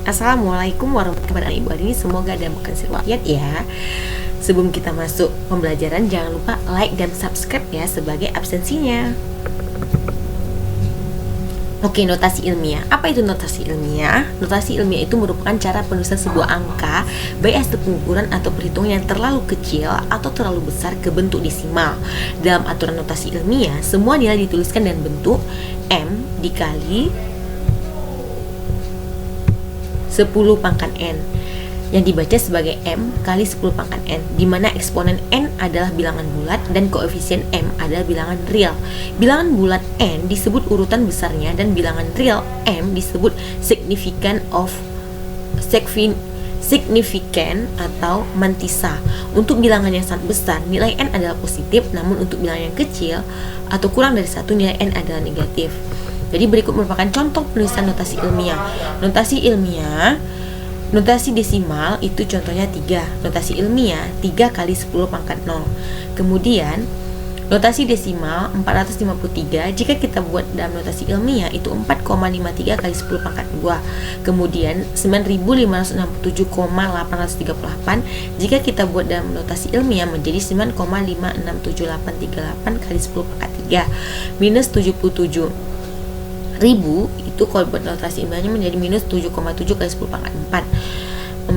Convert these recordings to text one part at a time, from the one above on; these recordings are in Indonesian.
Assalamualaikum warahmatullahi wabarakatuh. Ibu semoga dalam kondisi walafiat ya. Sebelum kita masuk pembelajaran, jangan lupa like dan subscribe ya sebagai absensinya. Oke, notasi ilmiah. Apa itu notasi ilmiah? Notasi ilmiah itu merupakan cara penulisan sebuah angka, baik hasil pengukuran atau perhitungan yang terlalu kecil atau terlalu besar ke bentuk desimal. Dalam aturan notasi ilmiah, semua nilai dituliskan dengan bentuk M dikali 10 pangkat N, yang dibaca sebagai M kali 10 pangkat N, di mana eksponen N adalah bilangan bulat dan koefisien M adalah bilangan real. Bilangan bulat N disebut urutan besarnya dan bilangan real M disebut signifikan atau mantissa. Untuk bilangan yang sangat besar, nilai N adalah positif, namun untuk bilangan yang kecil atau kurang dari 1, nilai N adalah negatif. Jadi berikut merupakan contoh penulisan notasi ilmiah. Notasi desimal itu contohnya 3. Notasi ilmiah 3 kali 10 pangkat 0. Kemudian notasi desimal 453 jika kita buat dalam notasi ilmiah itu 4,53 kali 10 pangkat 2. Kemudian 9567,838 jika kita buat dalam notasi ilmiah menjadi 9,567838 kali 10 pangkat 3. Minus 77.000 itu kalau buat notasi ilmiahnya menjadi minus 7,7 kali 10 pangkat 4.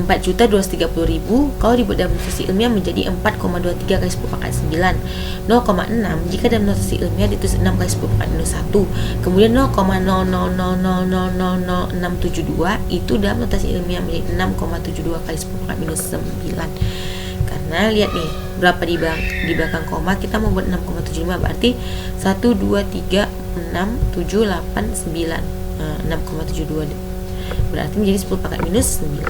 4.230.000 kalau dibuat dalam notasi ilmiah menjadi 4,23 kali 10 pangkat 9. 0,6 jika dalam notasi ilmiah ditulis 6 kali 10 pangkat minus 1. Kemudian 0,000000672 itu dalam notasi ilmiah menjadi 6,72 kali 10 pangkat minus 9. Karena lihat nih berapa di belakang koma, kita mau buat 6,75 berarti 1 2 3 6 7 8 9. 6,72 berarti menjadi 10 pangkat minus 9.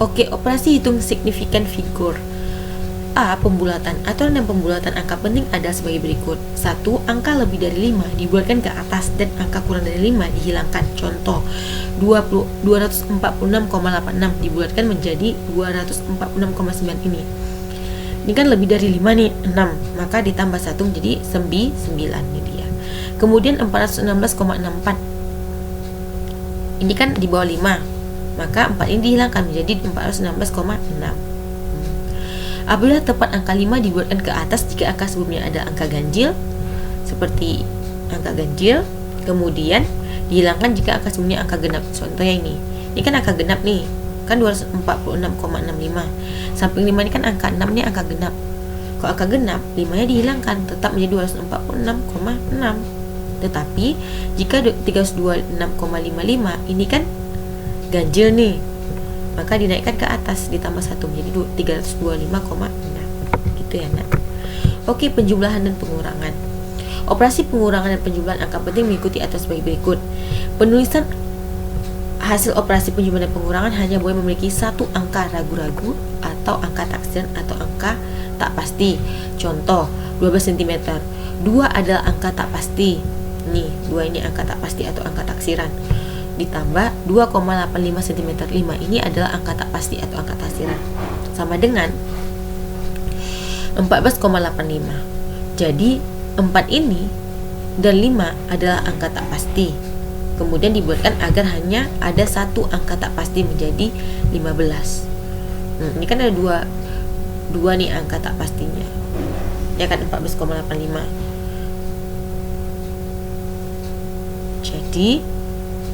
Oke, operasi hitung signifikan figur. A. Pembulatan. Aturan dan pembulatan angka penting ada sebagai berikut. 1. Angka lebih dari 5 dibuatkan ke atas dan angka kurang dari 5 dihilangkan. Contoh 246,86 dibuatkan menjadi 246,9 ini. Ini kan lebih dari 5 nih, 6. Maka ditambah 1 menjadi 9 ini dia. Kemudian 416,64. Ini kan di bawah 5. Maka 4 ini dihilangkan menjadi 416,6. Apabila tepat angka 5 dibuatkan ke atas jika angka sebelumnya ada angka ganjil, seperti angka ganjil, kemudian dihilangkan jika angka sebelumnya angka genap. Contohnya ini kan angka genap nih, kan 246,65. Samping 5 ini kan angka 6 nih angka genap. Kalau angka genap, 5 nya dihilangkan, tetap menjadi 246,6. Tetapi jika 326,55 ini kan ganjil nih, maka dinaikkan ke atas ditambah 1 menjadi 325,6 gitu ya nak. Oke, penjumlahan dan pengurangan. Operasi pengurangan dan penjumlahan angka penting mengikuti atas sebagai berikut. Penulisan hasil operasi penjumlahan dan pengurangan hanya boleh memiliki satu angka ragu-ragu atau angka taksiran atau angka tak pasti. Contoh 12 cm. 2 adalah angka tak pasti. Nih, 2 ini angka tak pasti atau angka taksiran. Ditambah 2,85 cm. 5 ini adalah angka tak pasti atau angka taksiran. Sama dengan 14,85. Jadi 4 ini dan 5 adalah angka tak pasti. Kemudian dibuatkan agar hanya ada satu angka tak pasti menjadi 15. Ini kan ada dua nih angka tak pastinya. Ya kan 14,85. Jadi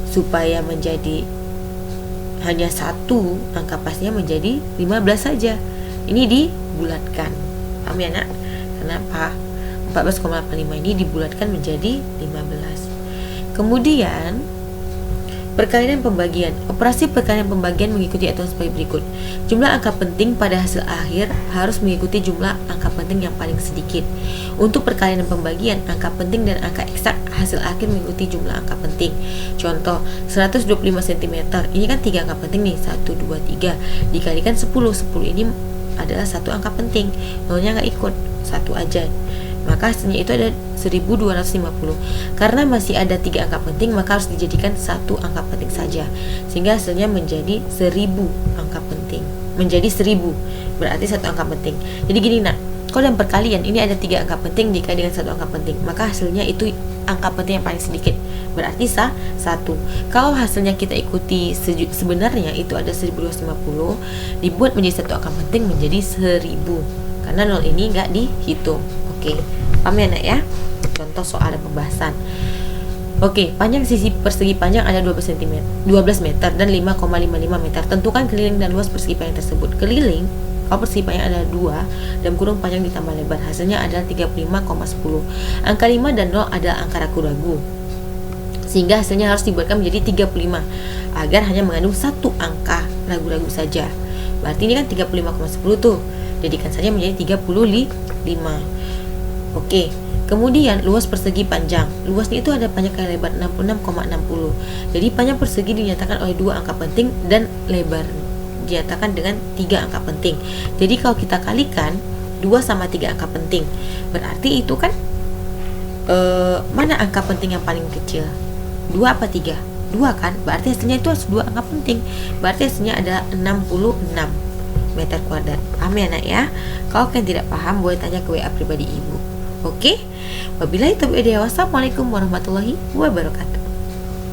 supaya menjadi hanya satu angka pastinya menjadi 15 saja. Ini dibulatkan. Paham ya nak? Kenapa? 14,85 ini dibulatkan menjadi 15. Kemudian perkalian dan pembagian. Operasi perkalian dan pembagian mengikuti aturan sebagai berikut. Jumlah angka penting pada hasil akhir harus mengikuti jumlah angka penting yang paling sedikit. Untuk perkalian dan pembagian, angka penting dan angka eksak hasil akhir mengikuti jumlah angka penting. Contoh 125 cm. Ini kan 3 angka penting nih, 1, 2, 3 dikalikan 10. 10 ini adalah satu angka penting. Nolnya nggak ikut, satu aja. Maka hasilnya itu ada 1250. Karena masih ada 3 angka penting, maka harus dijadikan satu angka penting saja, sehingga hasilnya menjadi 1000 angka penting. Menjadi 1000 berarti satu angka penting. Jadi gini nak, Kalau dalam perkalian ini ada 3 angka penting dikali dengan 1 angka penting, maka hasilnya itu angka penting yang paling sedikit, berarti 1. Kalau hasilnya kita ikuti sebenarnya itu ada 1250, dibuat menjadi 1 angka penting menjadi 1000, karena 0 ini nggak dihitung. Oke, paham ya nak ya? Contoh soal dan pembahasan. Oke, panjang sisi persegi panjang ada 12 meter dan 5,55 meter. Tentukan keliling dan luas persegi panjang tersebut. Keliling, kalau persegi panjang ada 2 dan kurung panjang ditambah lebar, hasilnya adalah 35,10. Angka 5 dan 0 adalah angka ragu-ragu, sehingga hasilnya harus dibuatkan menjadi 35 agar hanya mengandung 1 angka ragu-ragu saja. Berarti ini kan 35,10 tuh, jadikan saja menjadi 35. Oke, kemudian luas persegi panjang. Luasnya itu ada panjang kali lebar 66,60. Jadi panjang persegi dinyatakan oleh 2 angka penting dan lebar dinyatakan dengan 3 angka penting. Jadi kalau kita kalikan 2 sama 3 angka penting, berarti itu kan mana angka penting yang paling kecil? 2 apa 3? 2 kan? Berarti hasilnya itu harus 2 angka penting. Berarti hasilnya ada 66 meter kuadrat. Paham ya nak ya? Kalau kalian tidak paham boleh tanya ke WA pribadi ibu. Oke? Wabillahi taufiq wal hidayah. Wassalamualaikum warahmatullahi wabarakatuh.